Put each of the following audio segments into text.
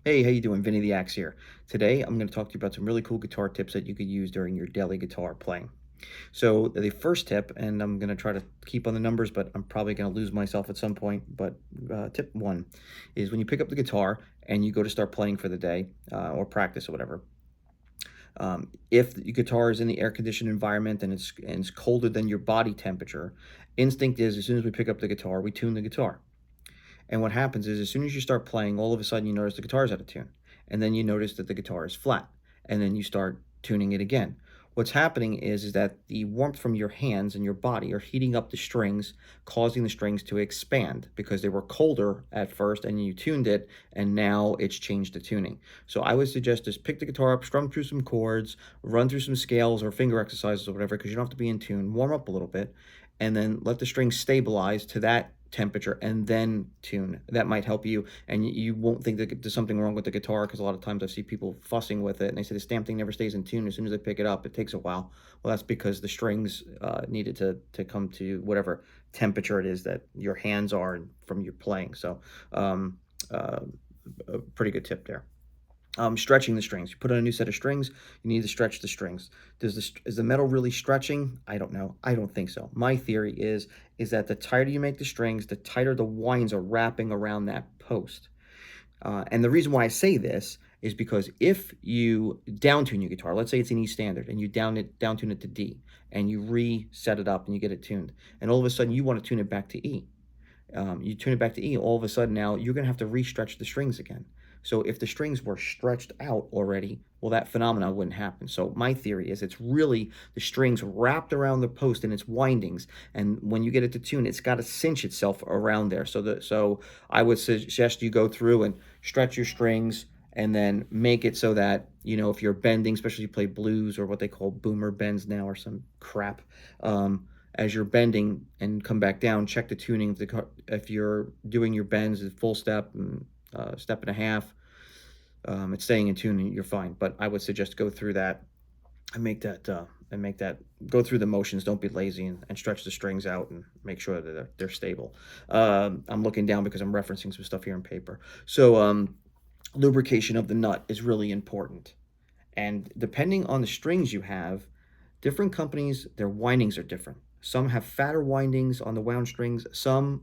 Hey, how you doing? Vinny the Axe here. Today, I'm going to talk to you about some really cool guitar tips that you could use during your daily guitar playing. So the first tip, and I'm going to try to keep on the numbers, but I'm probably going to lose myself at some point. But tip one is when you pick up the guitar and you go to start playing for the day or practice or whatever. If the guitar is in the air-conditioned environment and it's colder than your body temperature, instinct is as soon as we pick up the guitar, we tune the guitar. And what happens is as soon as you start playing, all of a sudden you notice the guitar is out of tune. And then you notice that the guitar is flat. And then you start tuning it again. What's happening is that the warmth from your hands and your body are heating up the strings, causing the strings to expand because they were colder at first and you tuned it, and now it's changed the tuning. So I would suggest just pick the guitar up, strum through some chords, run through some scales or finger exercises or whatever, because you don't have to be in tune, warm up a little bit, and then let the strings stabilize to that temperature and then tune. That might help you, and you won't think that there's something wrong with the guitar, because a lot of times I see people fussing with it and they say this damn thing never stays in tune. As soon as I pick it up, it takes a while. Well, that's because the strings needed to come to whatever temperature it is that your hands are from your playing. So uh, a pretty good tip there. Stretching the strings. You put on a new set of strings, you need to stretch the strings. Is the metal really stretching? I don't know. I don't think so. My theory is that the tighter you make the strings, the tighter the winds are wrapping around that post. And the reason why I say this is because if you downtune your guitar, let's say it's an E standard, and you downtune it to D, and you reset it up and you get it tuned, and all of a sudden you want to tune it back to E. You tune it back to E, all of a sudden now you're going to have to re-stretch the strings again. So if the strings were stretched out already, well, that phenomenon wouldn't happen. So my theory is it's really the strings wrapped around the post and its windings. And when you get it to tune, it's got to cinch itself around there. So I would suggest you go through and stretch your strings and then make it so that, if you're bending, especially if you play blues or what they call boomer bends now or some crap, as you're bending and come back down, check the tuning. If you're doing your bends at full step and step and a half, it's staying in tune and you're fine. But I would suggest go through that and make that go through the motions. Don't be lazy, and stretch the strings out and make sure that they're stable. I'm looking down because I'm referencing some stuff here in paper. So lubrication of the nut is really important. And depending on the strings you have, different companies, their windings are different. Some have fatter windings on the wound strings. Some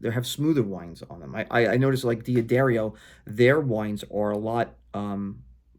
they have smoother winds on them. I noticed like Diodario, their winds are a lot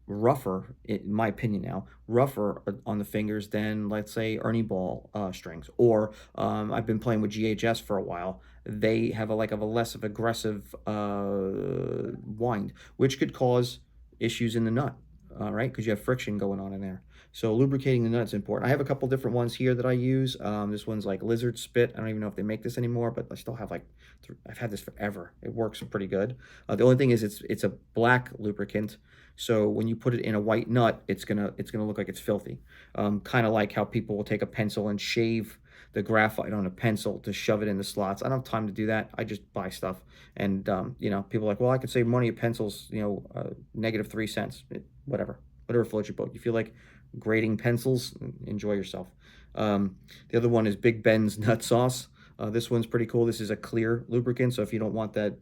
rougher, in my opinion now, rougher on the fingers than, let's say, Ernie Ball strings. Or I've been playing with GHS for a while. They have a less of aggressive wind, which could cause issues in the nut, right? Because you have friction going on in there. So lubricating the nut's important. I have a couple different ones here that I use. This one's like Lizard Spit. I don't even know if they make this anymore, but I still have I've had this forever. It works pretty good. The only thing is it's a black lubricant. So when you put it in a white nut, it's gonna look like it's filthy. Kind of like how people will take a pencil and shave the graphite on a pencil to shove it in the slots. I don't have time to do that. I just buy stuff. And, people are like, well, I could save money at pencils, -3 cents, whatever floats your boat. You feel like grading pencils, enjoy yourself. The other one is Big Ben's Nut Sauce. This one's pretty cool. This is a clear lubricant, so if you don't want that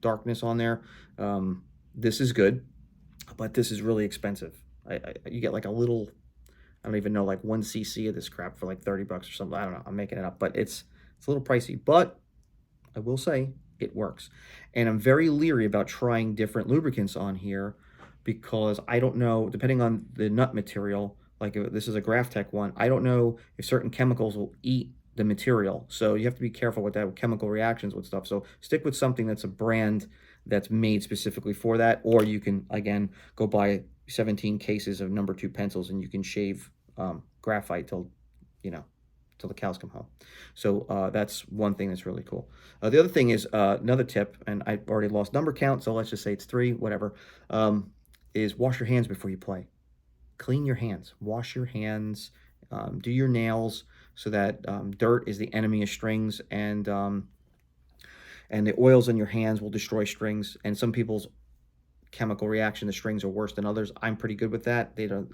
darkness on there, this is good, but this is really expensive. You get like a little, I don't even know, like 1 cc of this crap for like 30 bucks or something. I don't know. I'm making it up, but it's a little pricey, but I will say it works. And I'm very leery about trying different lubricants on here because I don't know, depending on the nut material, like if this is a Graphtec one, I don't know if certain chemicals will eat the material. So you have to be careful with that, with chemical reactions with stuff. So stick with something that's a brand that's made specifically for that, or you can, again, go buy 17 cases of number 2 pencils and you can shave graphite till the cows come home. So that's one thing that's really cool. The other thing is another tip, and I've already lost number count, so let's just say it's 3, whatever, is wash your hands before you play. Clean your hands. Wash your hands. Do your nails so that dirt is the enemy of strings, and the oils in your hands will destroy strings. And some people's chemical reaction to strings are worse than others. I'm pretty good with that. They don't.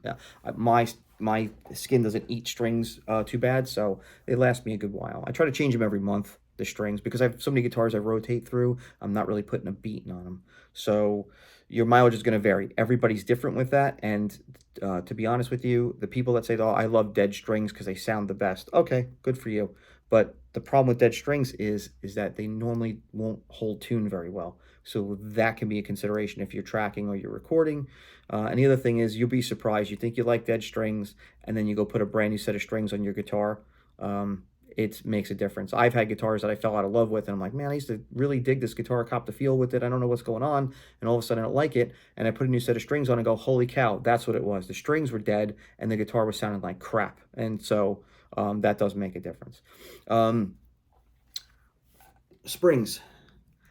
My skin doesn't eat strings too bad, so they last me a good while. I try to change them every month. the strings, because I have so many guitars I rotate through. I'm not really putting a beating on them. So your mileage is going to vary. Everybody's different with that. And to be honest with you, the people that say, oh, I love dead strings because they sound the best. Okay, good for you. But the problem with dead strings is that they normally won't hold tune very well. So that can be a consideration if you're tracking or you're recording. And the other thing is, you'll be surprised. You think you like dead strings, and then you go put a brand new set of strings on your guitar. It makes a difference. I've had guitars that I fell out of love with, and I'm like, man, I used to really dig this guitar, cop the feel with it. I don't know what's going on, and all of a sudden I don't like it, and I put a new set of strings on and go, holy cow, that's what it was. The strings were dead, and the guitar was sounding like crap, and so that does make a difference. Springs.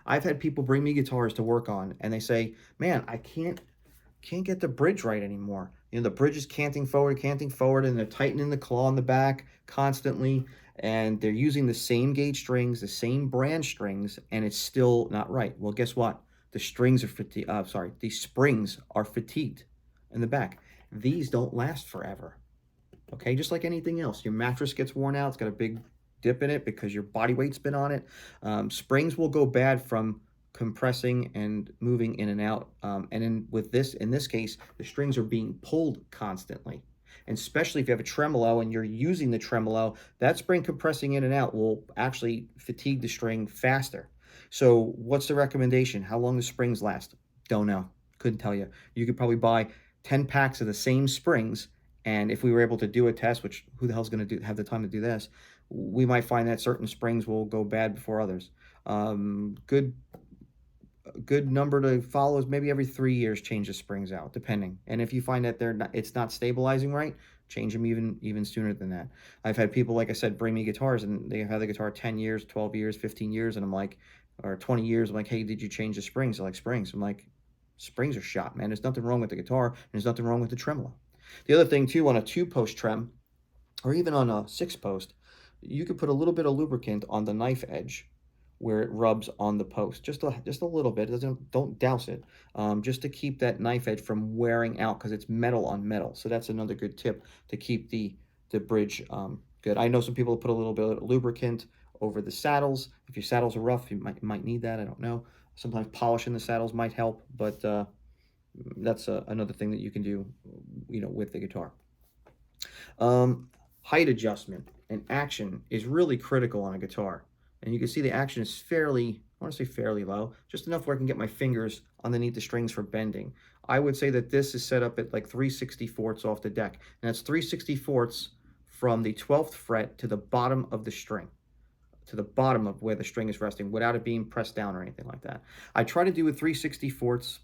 I've had people bring me guitars to work on, and they say, man, I can't get the bridge right anymore. You know, the bridge is canting forward, and they're tightening the claw in the back constantly, and they're using the same gauge strings, the same brand strings, and it's still not right. Well, guess what? The strings are the springs are fatigued in the back. These don't last forever. Okay, just like anything else. Your mattress gets worn out, it's got a big dip in it because your body weight's been on it. Springs will go bad from compressing and moving in and out. In this case, the strings are being pulled constantly. And especially if you have a tremolo and you're using the tremolo, that spring compressing in and out will actually fatigue the string faster. So what's the recommendation? How long the springs last? Don't know. Couldn't tell you. You could probably buy 10 packs of the same springs, and if we were able to do a test, which who the hell's going to have the time to do this, we might find that certain springs will go bad before others. Good number to follow is maybe every 3 years change the springs out, depending. And if you find that it's not stabilizing right, change them even sooner than that. I've had people, like I said, bring me guitars, and they have had the guitar 10 years, 12 years, 15 years, and I'm like, or 20 years, I'm like, hey, did you change the springs? They're like, springs. I'm like, springs are shot, man. There's nothing wrong with the guitar, and there's nothing wrong with the tremolo. The other thing too, on a 2-post trem, or even on a 6-post, you could put a little bit of lubricant on the knife edge where it rubs on the post, just a little bit. Don't douse it, just to keep that knife edge from wearing out, because it's metal on metal. So that's another good tip to keep the bridge good. I know some people put a little bit of lubricant over the saddles. If your saddles are rough, you might need that. I don't know. Sometimes polishing the saddles might help, but that's another thing that you can do, with the guitar. Height adjustment and action is really critical on a guitar. And you can see the action is fairly, I want to say fairly low, just enough where I can get my fingers underneath the strings for bending. I would say that this is set up at like 3/64 off the deck. And that's 3/64 from the 12th fret to the bottom of the string, to the bottom of where the string is resting, without it being pressed down or anything like that. I try to do a 3/64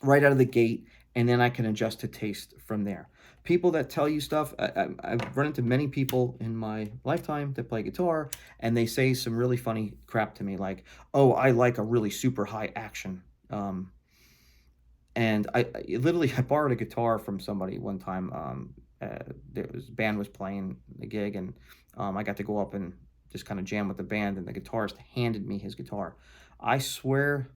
right out of the gate, and then I can adjust to taste from there. People that tell you stuff, I've run into many people in my lifetime that play guitar, and they say some really funny crap to me, like, oh, I like a really super high action. And I literally, I borrowed a guitar from somebody one time. Band was playing the gig, and I got to go up and just kind of jam with the band, and the guitarist handed me his guitar. I swear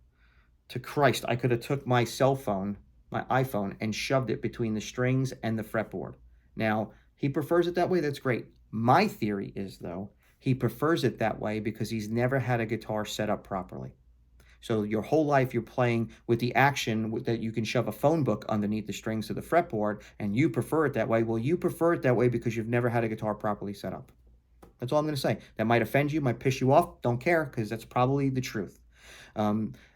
to Christ, I could have took my cell phone, my iPhone, and shoved it between the strings and the fretboard. Now, he prefers it that way. That's great. My theory is, though, he prefers it that way because he's never had a guitar set up properly. So your whole life you're playing with the action that you can shove a phone book underneath the strings to the fretboard, and you prefer it that way. Well, you prefer it that way because you've never had a guitar properly set up. That's all I'm going to say. That might offend you, might piss you off. Don't care, because that's probably the truth.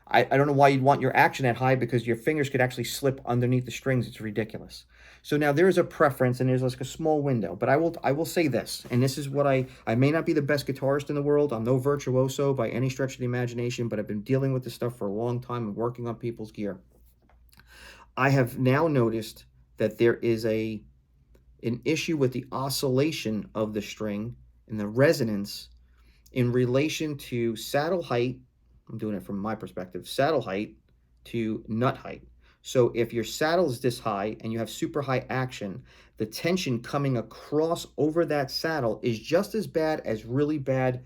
I don't know why you'd want your action that high, because your fingers could actually slip underneath the strings. It's ridiculous. So now there is a preference, and there's like a small window. But I will say this, and this is what I may not be the best guitarist in the world. I'm no virtuoso by any stretch of the imagination, but I've been dealing with this stuff for a long time and working on people's gear. I have now noticed that there is an issue with the oscillation of the string and the resonance in relation to saddle height. I'm doing it from my perspective, saddle height to nut height. So if your saddle is this high and you have super high action, the tension coming across over that saddle is just as bad as really bad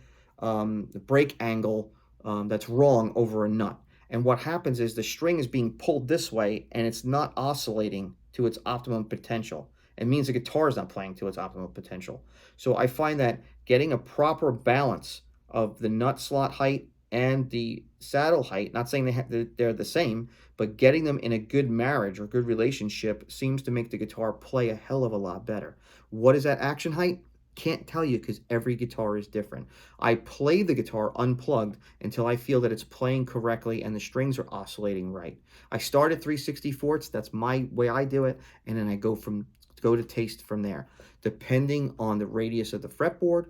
break angle that's wrong over a nut. And what happens is the string is being pulled this way, and it's not oscillating to its optimum potential. It means the guitar is not playing to its optimal potential. So I find that getting a proper balance of the nut slot height and the saddle height. Not saying they're the same, but getting them in a good marriage or good relationship seems to make the guitar play a hell of a lot better. What is that action height? Can't tell you because every guitar is different. I play the guitar unplugged until I feel that it's playing correctly and the strings are oscillating right. I start at 3/64ths, that's my way I do it, and then I go to taste from there, depending on the radius of the fretboard.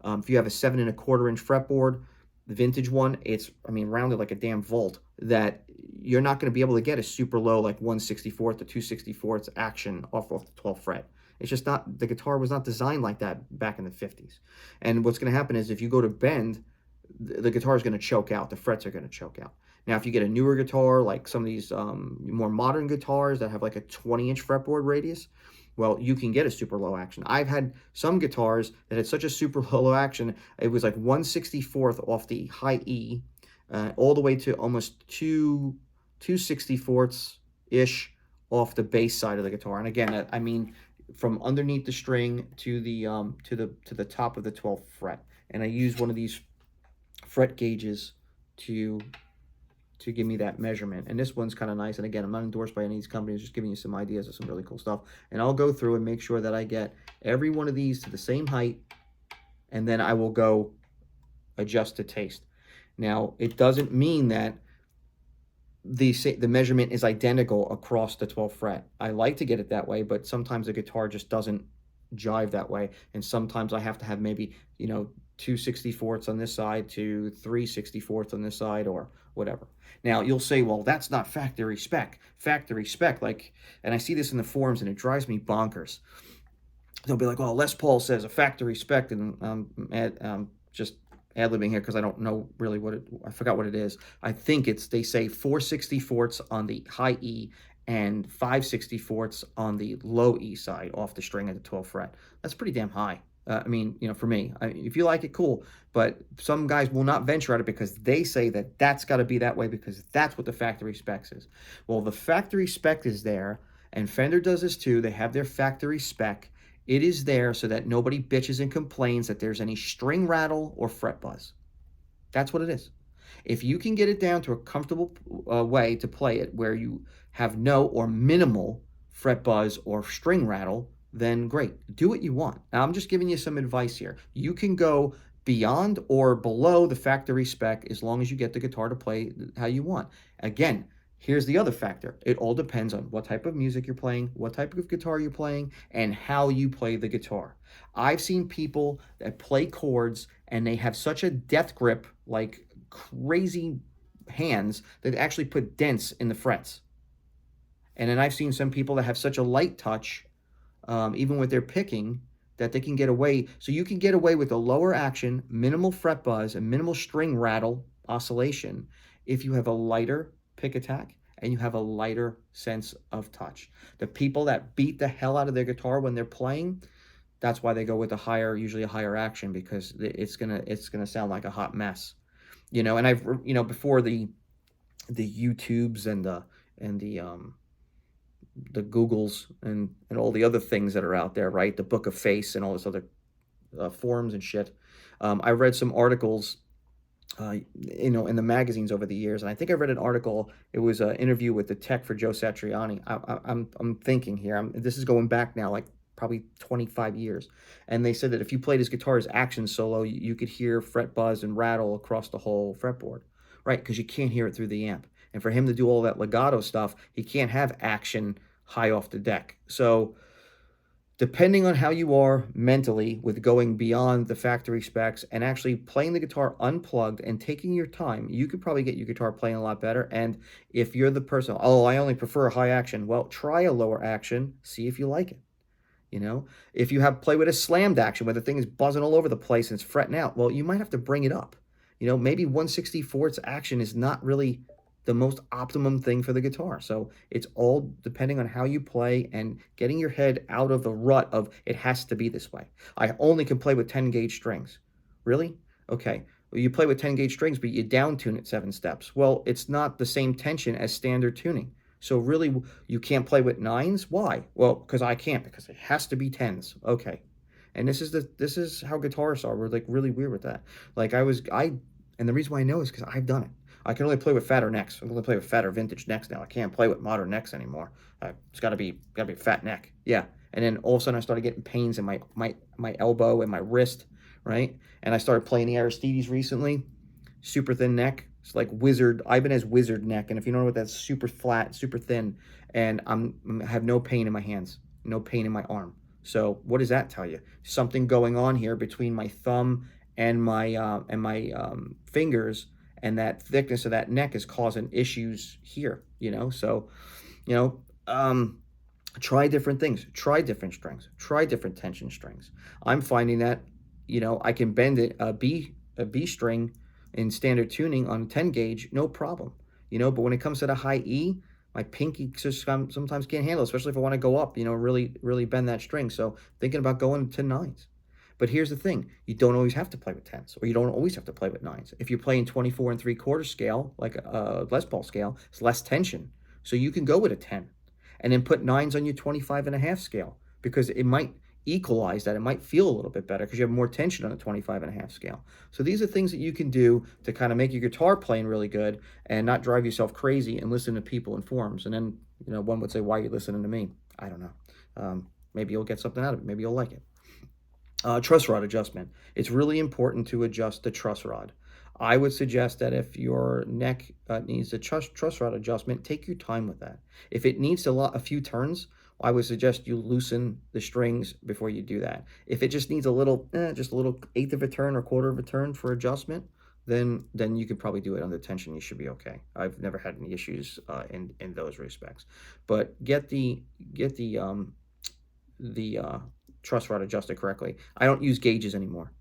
If you have a 7 1/4 inch fretboard, the vintage one, it's, I mean, rounded like a damn volt, that you're not going to be able to get a super low like 1/64 to 2/64 action off the 12th fret. It's just not, the guitar was not designed like that back in the 50s. And what's going to happen is if you go to bend, the guitar is going to choke out. The frets are going to choke out. Now, if you get a newer guitar, like some of these more modern guitars that have like a 20-inch fretboard radius, well, you can get a super low action. I've had some guitars that had such a super low action, it was like 1/64 off the high E, all the way to almost 2/64-ish off the bass side of the guitar. And again, I mean, from underneath the string to the top of the 12th fret. And I use one of these fret gauges to give me that measurement. And this one's kind of nice. And again, I'm not endorsed by any of these companies, just giving you some ideas of some really cool stuff. And I'll go through and make sure that I get every one of these to the same height, and then I will go adjust to taste. Now, it doesn't mean that the measurement is identical across the 12th fret. I like to get it that way, but sometimes the guitar just doesn't jive that way. And sometimes I have to have maybe, 2/64 on this side to 3/64 on this side or whatever. Now, you'll say, well, that's not factory spec. Factory spec, like, and I see this in the forums and it drives me bonkers. They'll be like, well, Les Paul says a factory spec, and just ad-libbing here because I don't know really I forgot what it is. I think they say 4/64 on the high E and 5/64 on the low E side off the string at the 12th fret. That's pretty damn high. I mean, for me, if you like it, cool. But some guys will not venture at it because they say that that's got to be that way because that's what the factory specs is. Well, the factory spec is there, and Fender does this too. They have their factory spec. It is there so that nobody bitches and complains that there's any string rattle or fret buzz. That's what it is. If you can get it down to a comfortable way to play it where you have no or minimal fret buzz or string rattle, then great. Do what you want. Now, I'm just giving you some advice here. You can go beyond or below the factory spec as long as you get the guitar to play how you want. Again, here's the other factor. It all depends on what type of music you're playing, what type of guitar you're playing, and how you play the guitar. I've seen people that play chords and they have such a death grip, like crazy hands, that actually put dents in the frets. And then I've seen some people that have such a light touch, even with their picking, that they can get away. So you can get away with a lower action, minimal fret buzz, and minimal string rattle oscillation if you have a lighter pick attack and you have a lighter sense of touch. The people that beat the hell out of their guitar when they're playing, that's why they go with usually a higher action, because it's gonna sound like a hot mess. And I've before the YouTubes and the Googles and all the other things that are out there, right? The Book of Face and all this other forums and shit. I read some articles, in the magazines over the years, and I think I read an article. It was an interview with the tech for Joe Satriani. I'm thinking here. This is going back now, like probably 25 years, and they said that if you played his guitar as action solo, you could hear fret buzz and rattle across the whole fretboard, right? Because you can't hear it through the amp. And for him to do all that legato stuff, he can't have action high off the deck. So depending on how you are mentally with going beyond the factory specs and actually playing the guitar unplugged and taking your time, you could probably get your guitar playing a lot better. And if you're the person, oh, I only prefer high action, well, try a lower action, see if you like it. If you play with a slammed action where the thing is buzzing all over the place and it's fretting out, well, you might have to bring it up. Maybe 1/64 action is not really the most optimum thing for the guitar. So it's all depending on how you play and getting your head out of the rut of it has to be this way. I only can play with 10 gauge strings. Really? Okay. Well, you play with 10 gauge strings, but you down tune at 7 steps. Well, it's not the same tension as standard tuning. So really, you can't play with 9s? Why? Well, because I can't, because it has to be 10s. Okay. And this is how guitarists are. We're like really weird with that. Like and the reason why I know is because I've done it. I can only play with fatter necks. I can only play with fatter vintage necks now. I can't play with modern necks anymore. It's gotta be a fat neck. Yeah. And then all of a sudden I started getting pains in my elbow and my wrist, right? And I started playing the Aristides recently. Super thin neck. It's like wizard, Ibanez wizard neck. And if you don't know what that's, super flat, super thin. And I have no pain in my hands, no pain in my arm. So what does that tell you? Something going on here between my thumb and my fingers, and that thickness of that neck is causing issues here, you know? So, you know, try different things, try different strings, try different tension strings. I'm finding that, you know, I can bend it, a B string in standard tuning on 10 gauge, no problem, you know, but when it comes to the high E, my pinky just sometimes can't handle it, especially if I want to go up, you know, really bend that string. So thinking about going to nines. But here's the thing, you don't always have to play with 10s, or you don't always have to play with 9s. If you're playing 24 3/4 scale, like a Les Paul scale, it's less tension. So you can go with a 10 and then put 9s on your 25.5 scale, because it might equalize that. It might feel a little bit better because you have more tension on a 25.5 scale. So these are things that you can do to kind of make your guitar playing really good and not drive yourself crazy and listen to people in forums. And then, you know, one would say, why are you listening to me? I don't know. Maybe you'll get something out of it. Maybe you'll like it. Truss rod adjustment. It's really important to adjust the truss rod. I would suggest that if your neck needs a truss rod adjustment, take your time with that. If it needs a few turns, I would suggest you loosen the strings before you do that. If it just needs just a little eighth of a turn or quarter of a turn for adjustment, then you could probably do it under tension. You should be okay. I've never had any issues in those respects. But get the truss rod adjusted correctly. I don't use gauges anymore,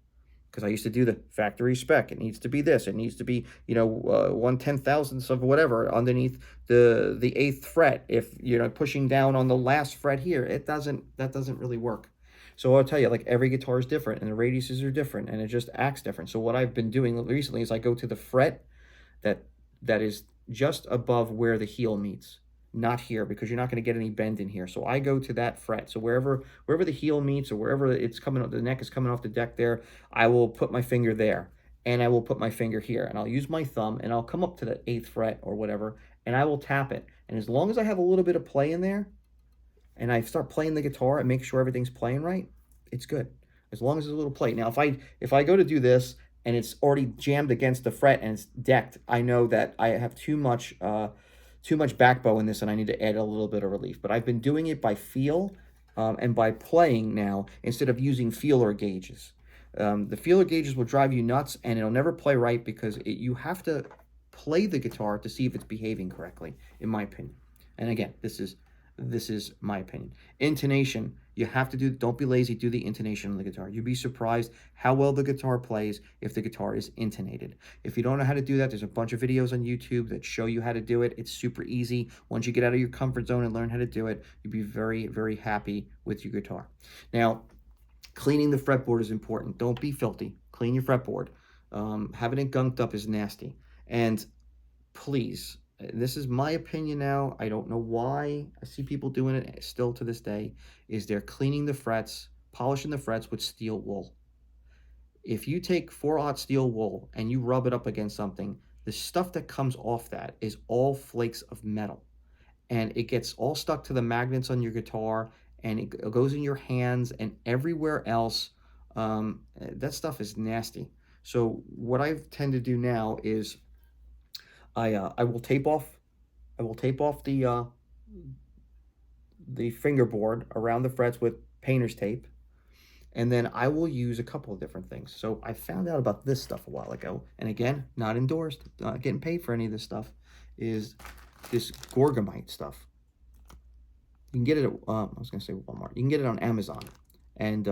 because I used to do the factory spec. It needs to be this. It needs to be, you know, 1/10,000th of whatever underneath the 8th fret. If you're, you know, pushing down on the last fret here, that doesn't really work. So I'll tell you, like, every guitar is different, and the radiuses are different, and it just acts different. So what I've been doing recently is I go to the fret that is just above where the heel meets. Not here, because you're not going to get any bend in here. So I go to that fret. So wherever the heel meets, or wherever it's coming up, the neck is coming off the deck there, I will put my finger there, and I will put my finger here, and I'll use my thumb, and I'll come up to the 8th fret or whatever, and I will tap it. And as long as I have a little bit of play in there, and I start playing the guitar and make sure everything's playing right, it's good. As long as there's a little play. Now, if I go to do this and it's already jammed against the fret and it's decked, I know that I have too much back bow in this, and I need to add a little bit of relief. But I've been doing it by feel and by playing now, instead of using feeler gauges. The feeler gauges will drive you nuts, and it'll never play right, because you have to play the guitar to see if it's behaving correctly, in my opinion. And again, this is my opinion. Intonation, you have to do, don't be lazy, do the intonation on the guitar. You'd be surprised how well the guitar plays if the guitar is intonated. If you don't know how to do that, there's a bunch of videos on YouTube that show you how to do it. It's super easy. Once you get out of your comfort zone and learn how to do it, you'll be very, very happy with your guitar. Now, cleaning the fretboard is important. Don't be filthy. Clean your fretboard. Having it gunked up is nasty. And please, this is my opinion now, I don't know why I see people doing it still to this day, is they're cleaning the frets, polishing the frets with steel wool. If you take 4/0 steel wool and you rub it up against something, the stuff that comes off that is all flakes of metal. And it gets all stuck to the magnets on your guitar, and it goes in your hands and everywhere else. That stuff is nasty. So what I tend to do now is I will tape off the fingerboard around the frets with painter's tape, and then I will use a couple of different things. So I found out about this stuff a while ago, and again, not endorsed, not getting paid for any of this stuff, is this Gorgamite stuff. You can get it at, I was going to say Walmart. You can get it on Amazon, and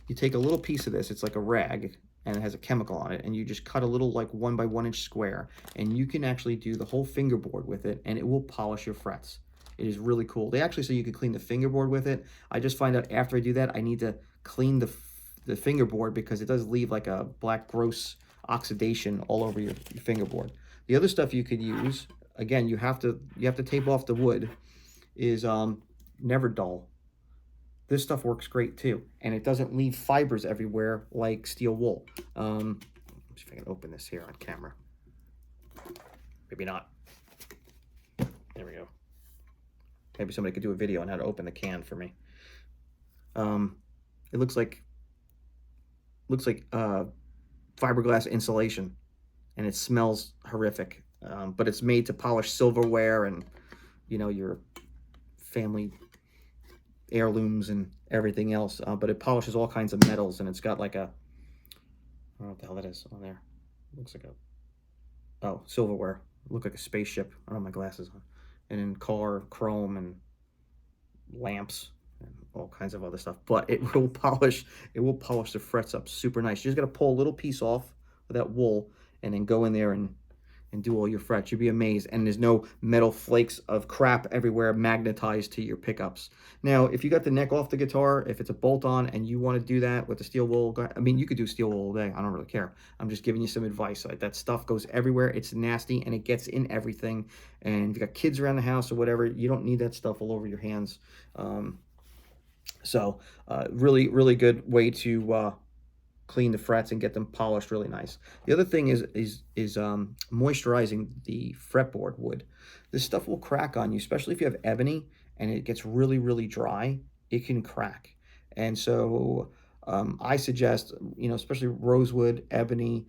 you take a little piece of this. It's like a rag, and it has a chemical on it, and you just cut a little, like, 1 by 1 inch square, and you can actually do the whole fingerboard with it, and it will polish your frets. It is really cool. They actually say you can clean the fingerboard with it. I just find out after I do that, I need to clean the fingerboard, because it does leave like a black gross oxidation all over your fingerboard. The other stuff you could use, again, you have to tape off the wood, is Never Dull. this stuff works great too, and it doesn't leave fibers everywhere like steel wool. Let's see if I can open this here on camera. Maybe not. There we go. Maybe somebody could do a video on how to open the can for me. It looks like fiberglass insulation, and it smells horrific. But it's made to polish silverware and, you know, your family heirlooms and everything else. But it polishes all kinds of metals, and it's got like a, I don't know what the hell that is on there. Looks like a, oh, silverware. Look like a spaceship. I don't have my glasses on. And then car, chrome, and lamps, and all kinds of other stuff. But it will polish the frets up super nice. You just got to pull a little piece off of that wool and then go in there and do all your frets. You'd be amazed. And there's no metal flakes of crap everywhere magnetized to your pickups. Now, if you got the neck off the guitar, if it's a bolt-on and you want to do that with the steel wool, I mean, you could do steel wool all day. I don't really care. I'm just giving you some advice. That stuff goes everywhere. It's nasty, and it gets in everything. And if you got kids around the house or whatever, you don't need that stuff all over your hands. Really, really good way to clean the frets and get them polished really nice. The other thing is moisturizing the fretboard wood. This stuff will crack on you, especially if you have ebony and it gets really, really dry. It can crack. And so I suggest, you know, especially rosewood, ebony,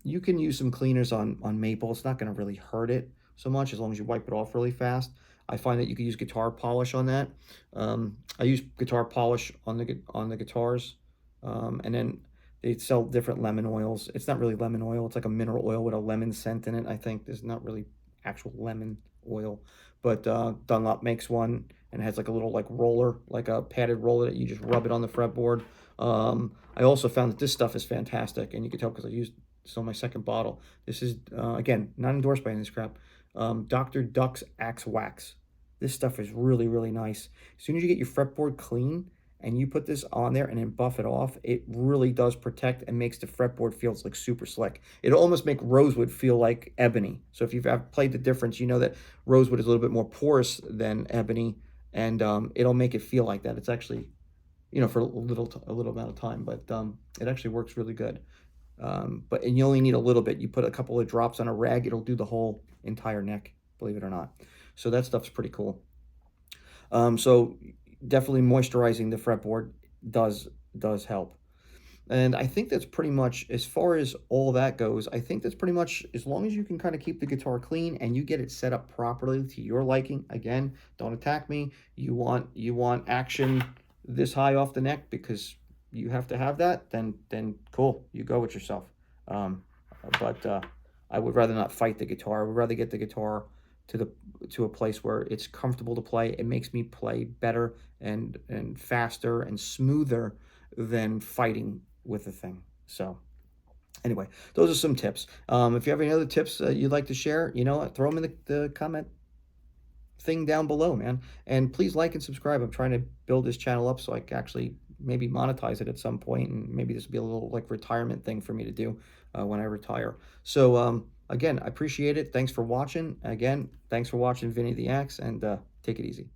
you can use some cleaners on maple. It's not going to really hurt it so much as long as you wipe it off really fast. I find that you can use guitar polish on that. I use guitar polish on the guitars. And then they sell different lemon oils. It's not really lemon oil. It's like a mineral oil with a lemon scent in it, I think. There's not really actual lemon oil. But Dunlop makes one, and it has like a little like roller, like a padded roller that you just rub it on the fretboard. I also found that this stuff is fantastic, and you can tell because I used this on my second bottle. This is, again, not endorsed by any of this crap. Dr. Duck's Axe Wax. This stuff is really, really nice. As soon as you get your fretboard clean, and you put this on there and then buff it off, it really does protect and makes the fretboard feels like super slick. It'll almost make rosewood feel like ebony. So if you've played the difference, you know that rosewood is a little bit more porous than ebony, and it'll make it feel like that. It's actually, you know, for a little amount of time, but it actually works really good. And you only need a little bit. You put a couple of drops on a rag, it'll do the whole entire neck, believe it or not. So that stuff's pretty cool. So definitely moisturizing the fretboard does help. And I think that's pretty much, as far as all that goes, I think that's pretty much, as long as you can kind of keep the guitar clean and you get it set up properly to your liking. Again, don't attack me. You want action this high off the neck because you have to have that, then cool, you go with yourself. But I would rather not fight the guitar. I would rather get the guitar to a place where it's comfortable to play. It makes me play better and faster and smoother than fighting with the thing. So anyway, those are some tips. If you have any other tips you'd like to share, you know, throw them in the comment thing down below, man. And please like and subscribe. I'm trying to build this channel up so I can actually maybe monetize it at some point, and maybe this will be a little like retirement thing for me to do when I retire. So again, I appreciate it. Thanks for watching. Again, thanks for watching Vinny the Axe, and take it easy.